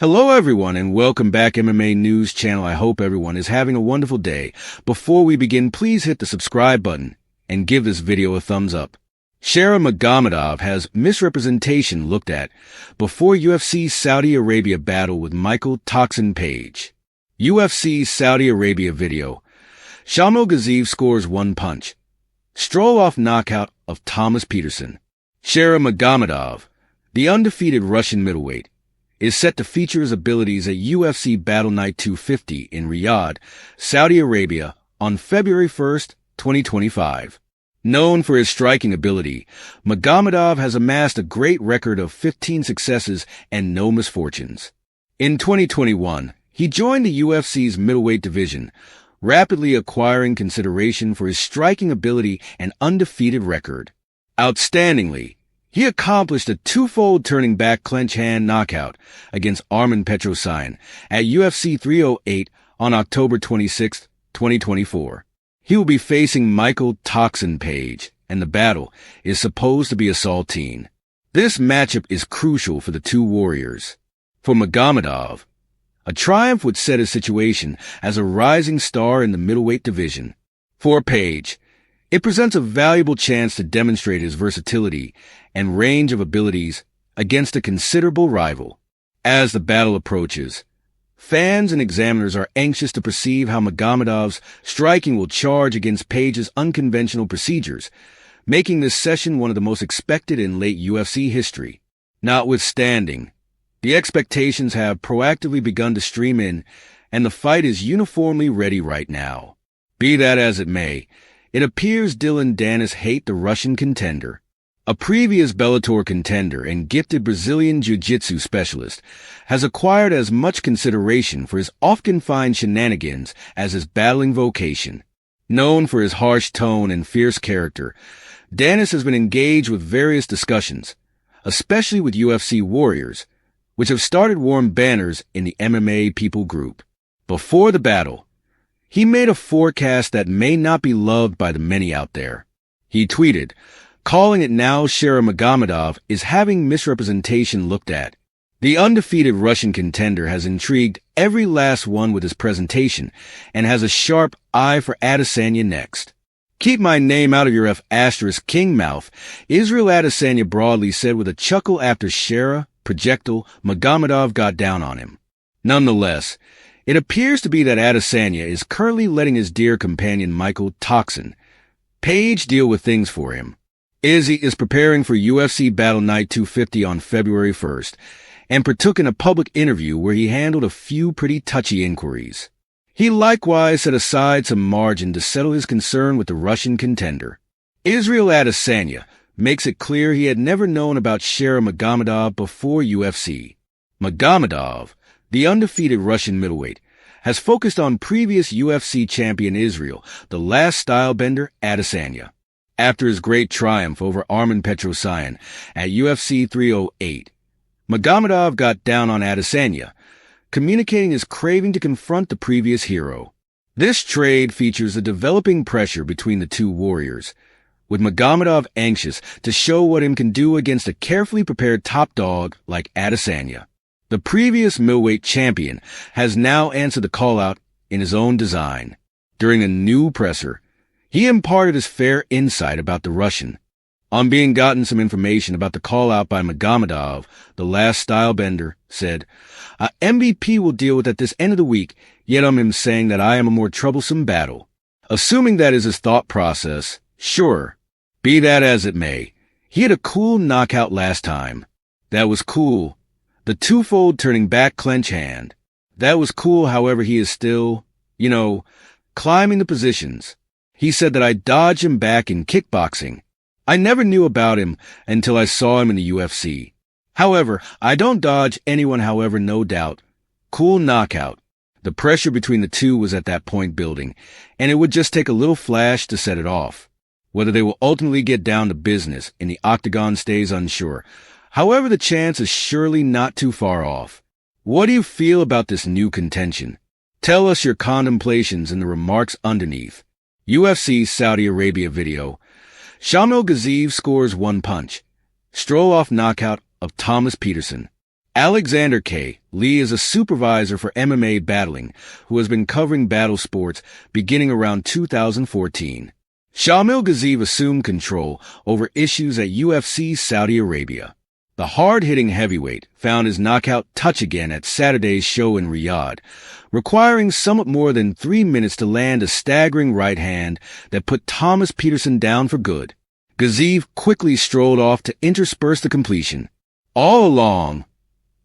Hello everyone and welcome back MMA News Channel. I hope everyone is having a wonderful day. Before we begin, please hit the subscribe button and give this video a thumbs up. SHARA Magomedov has misrepresentation looked at before UFC Saudi Arabia battle with Michael Toxin Page. UFC Saudi Arabia video. Shamil Gaziev scores one punch. Stroll-off knockout of Thomas Peterson. SHARA Magomedov, the undefeated Russian middleweight, is set to feature his abilities at UFC Battle Night 250 in Riyadh, Saudi Arabia, on February 1st, 2025. Known for his striking ability, Magomedov has amassed a great record of 15 successes and no misfortunes. In 2021, he joined the UFC's middleweight division, rapidly acquiring consideration for his striking ability and undefeated record. Outstandingly, he accomplished a twofold turning back clench hand knockout against Armen Petrosyan at UFC 308 on October 26, 2024. He will be facing Michael Toxin Page, and the battle is supposed to be a saltine. This matchup is crucial for the two warriors. For Magomedov, a triumph would set his situation as a rising star in the middleweight division. For Page, it presents a valuable chance to demonstrate his versatility and range of abilities against a considerable rival. As the battle approaches, fans and examiners are anxious to perceive how Magomedov's striking will charge against Page's unconventional procedures, making this session one of the most expected in late UFC history. Notwithstanding, the expectations have proactively begun to stream in, and the fight is uniformly ready right now. Be that as it may, it appears Dillon Danis hates the Russian contender. A previous Bellator contender and gifted Brazilian jiu-jitsu specialist has acquired as much consideration for his oft-confined shenanigans as his battling vocation. Known for his harsh tone and fierce character, Danis has been engaged with various discussions, especially with UFC warriors, which have started warm banners in the MMA people group. Before the battle, he made a forecast that may not be loved by the many out there. He tweeted, calling it now SHARA Magomedov is having misrepresentation looked at. The undefeated Russian contender has intrigued every last one with his presentation and has a sharp eye for Adesanya next. Keep my name out of your King mouth, Israel Adesanya broadly said with a chuckle after SHARA projectile Magomedov got down on him. Nonetheless, it appears to be that Adesanya is currently letting his dear companion Michael Toxin Page deal with things for him. Izzy is preparing for UFC Battle Night 250 on February 1st and partook in a public interview where he handled a few pretty touchy inquiries. He likewise set aside some margin to settle his concern with the Russian contender. Israel Adesanya makes it clear he had never known about SHARA Magomedov before UFC. Magomedov, the undefeated Russian middleweight, has focused on previous UFC champion Israel, the last stylebender Adesanya. After his great triumph over Armen Petrosyan at UFC 308, Magomedov got down on Adesanya, communicating his craving to confront the previous hero. This trade features a developing pressure between the two warriors, with Magomedov anxious to show what him can do against a carefully prepared top dog like Adesanya. The previous middleweight champion has now answered the call-out in his own design. During a new presser, he imparted his fair insight about the Russian. On being gotten some information about the call-out by Magomedov, the last stylebender said, MVP will deal with at this end of the week, yet him saying that I am a more troublesome battle. Assuming that is his thought process, sure. Be that as it may, he had a cool knockout last time. That was cool. The twofold turning back clench hand. That was cool, however he is still, climbing the positions. He said that I dodged him back in kickboxing. I never knew about him until I saw him in the UFC. However, I don't dodge anyone, however, no doubt. Cool knockout. The pressure between the two was at that point building, and it would just take a little flash to set it off. Whether they will ultimately get down to business in the octagon stays unsure. However, the chance is surely not too far off. What do you feel about this new contention? Tell us your contemplations in the remarks underneath. UFC Saudi Arabia video. Shamil Gaziev scores one punch. Stroll-off knockout of Thomas Peterson. Alexander K. Lee is a supervisor for MMA battling who has been covering battle sports beginning around 2014. Shamil Gaziev assumed control over issues at UFC Saudi Arabia. The hard-hitting heavyweight found his knockout touch again at Saturday's show in Riyadh, requiring somewhat more than 3 minutes to land a staggering right hand that put Thomas Peterson down for good. Gaziev quickly strolled off to intersperse the completion. All along,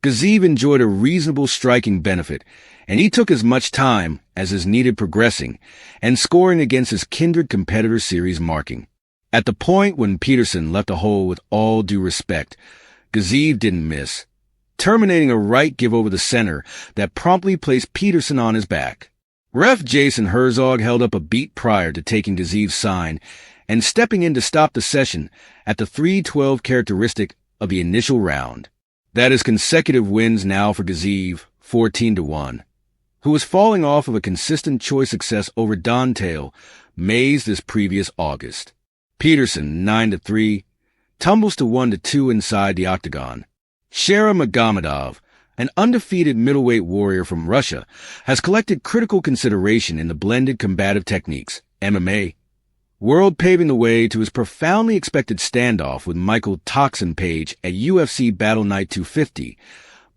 Gaziev enjoyed a reasonable striking benefit, and he took as much time as is needed progressing and scoring against his kindred competitor series marking. At the point when Peterson left a hole with all due respect, Gaziev didn't miss, terminating a right give over the center that promptly placed Peterson on his back. Ref Jason Herzog held up a beat prior to taking Gaziev's sign and stepping in to stop the session at the 3:12 characteristic of the initial round. That is consecutive wins now for Gaziev, 14-1, who was falling off of a consistent choice success over Don'Tale Mayes this previous August. Peterson, 9-3, tumbles to 1-2 inside the octagon. SHARA Magomedov, an undefeated middleweight warrior from Russia, has collected critical consideration in the blended combative techniques, MMA, world, paving the way to his profoundly expected standoff with Michael Toxin Page at UFC Battle Night 250,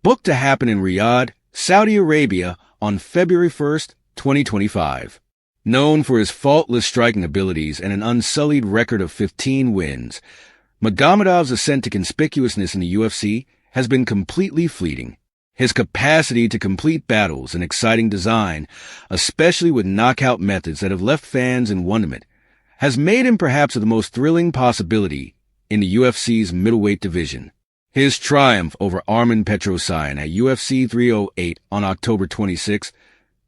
booked to happen in Riyadh, Saudi Arabia on February 1st, 2025. Known for his faultless striking abilities and an unsullied record of 15 wins, Magomedov's ascent to conspicuousness in the UFC has been completely fleeting. His capacity to complete battles and exciting design, especially with knockout methods that have left fans in wonderment, has made him perhaps the most thrilling possibility in the UFC's middleweight division. His triumph over Armen Petrosyan at UFC 308 on October 26,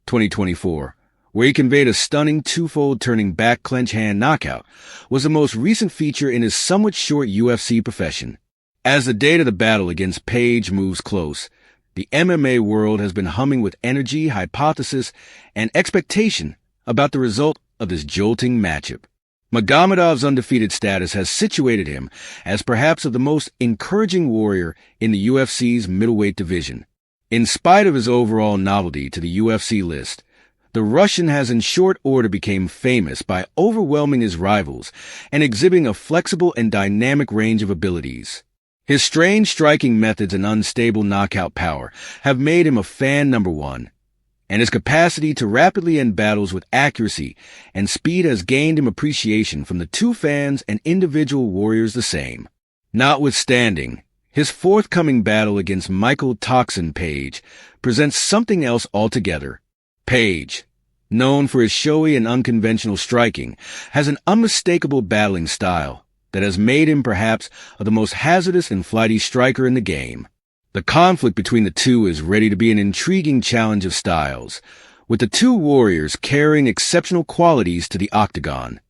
2024, where he conveyed a stunning twofold turning back clench hand knockout, was the most recent feature in his somewhat short UFC profession. As the date of the battle against Page moves close, the MMA world has been humming with energy, hypothesis, and expectation about the result of this jolting matchup. Magomedov's undefeated status has situated him as perhaps the most encouraging warrior in the UFC's middleweight division. In spite of his overall novelty to the UFC list, the Russian has in short order become famous by overwhelming his rivals and exhibiting a flexible and dynamic range of abilities. His strange striking methods and unstable knockout power have made him a fan number one, and his capacity to rapidly end battles with accuracy and speed has gained him appreciation from the two fans and individual warriors the same. Notwithstanding, his forthcoming battle against Michael Toxin Page presents something else altogether. Page, known for his showy and unconventional striking, has an unmistakable battling style that has made him perhaps the most hazardous and flighty striker in the game. The conflict between the two is ready to be an intriguing challenge of styles, with the two warriors carrying exceptional qualities to the octagon.